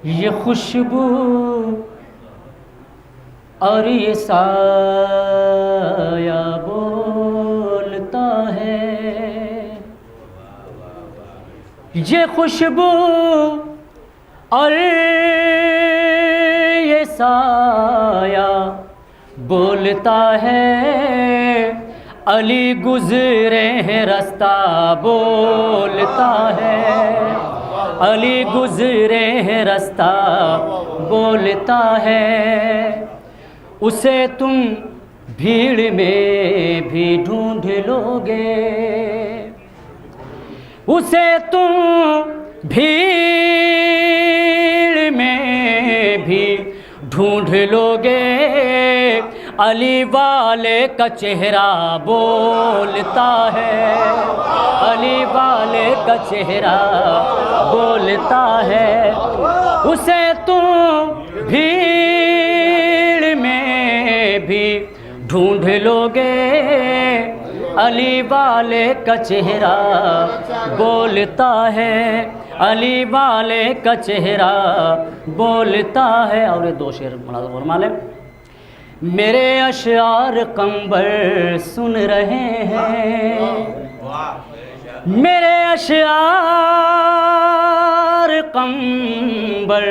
ये खुशबू और ये साया बोलता है, ये खुशबू और ये साया बोलता है, अली गुजरे हैं रास्ता बोलता है, अली गुजरे हैं रास्ता बोलता है। उसे तुम भीड़ में भी ढूंढ लोगे, उसे तुम भीड़ में भी ढूंढ लोगे, अली वाले का चेहरा बोलता है, अली वाले का चेहरा बोलता है। उसे तुम भीड़ में भी ढूंढ लोगे, अली वाले का चेहरा बोलता है, अली वाले का चेहरा बोलता है। और ये दो शेर फरमाल है। मेरे अशआर कंबर सुन रहे हैं, मेरे अशआर कंबर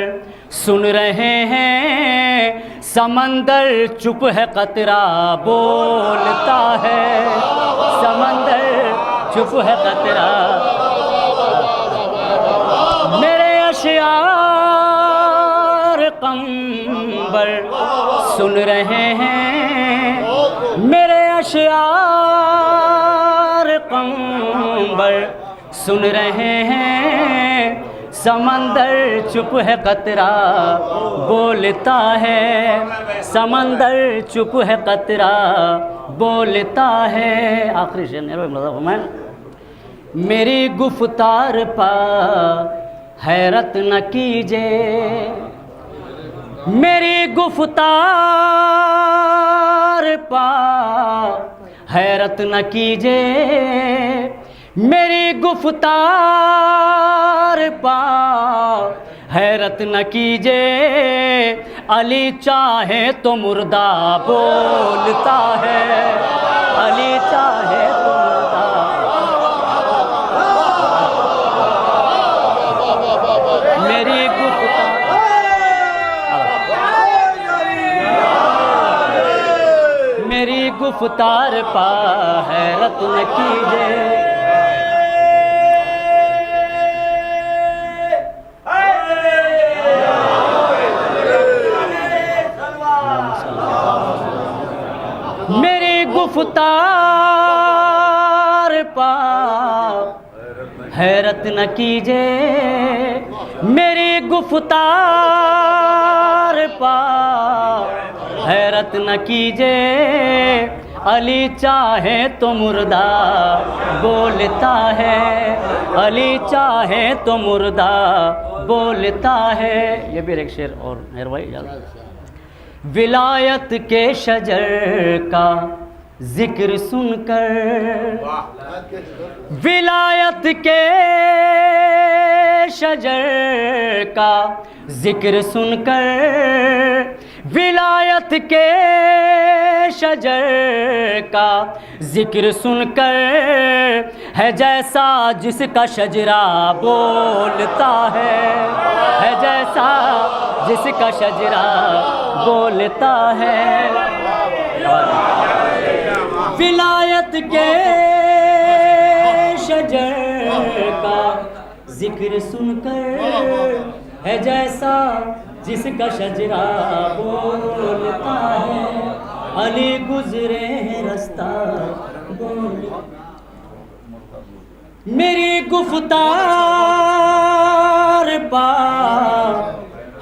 सुन रहे हैं, समंदर चुप है कतरा बोलता है, समंदर चुप है कतरा। मेरे अशआर कंबर सुन रहे हैं, मेरे अशआर कंबर सुन रहे हैं, समंदर चुप है कतरा बोलता है, समंदर चुप है कतरा बोलता है। आखिरी शेर मेरी गुफ्तार पा हैरत न कीजिए, मेरी गुफ्तार पा हैरत न कीजिए, मेरी गुफ्तार पा हैरत न कीजिए, अली चाहे तो मुर्दा बोलता है, अली चाहे तो मुर्दा। मेरी गुफ्तार पा हैरत न कीजिए, मेरी गुफ्तार पा हैरत न कीजिए, मेरी गुफ्तार पा हैरत न कीजिए, अली चाहे तो मुर्दा बोलता है, अली चाहे तो मुर्दा बोलता है। ये भी एक शेर और मेहर भाई। विलायत के शजर का जिक्र सुनकर, विलायत के शजर का जिक्र सुनकर, विलायत के शजर का जिक्र सुनकर, है जैसा जिसका शजरा बोलता है जैसा जिसका शजरा बोलता है। विलायत के शजर का जिक्र सुनकर, है जैसा जिसका शजरा बोलता है, अली गुजरे हैं रास्ता बोलता। मेरी गुफ्तार पा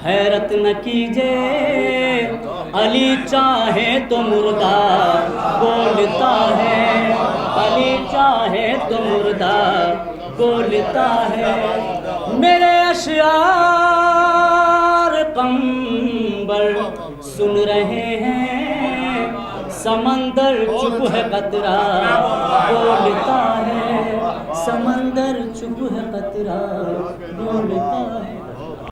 हैरत न कीजिए, अली चाहे तो मुर्दा बोलता है, अली चाहे तो मुर्दा बोलता है। मेरे अशआर कंबर सुन रहे हैं, समंदर चुप है कतरा बोलता है, समंदर चुप है कतरा बोलता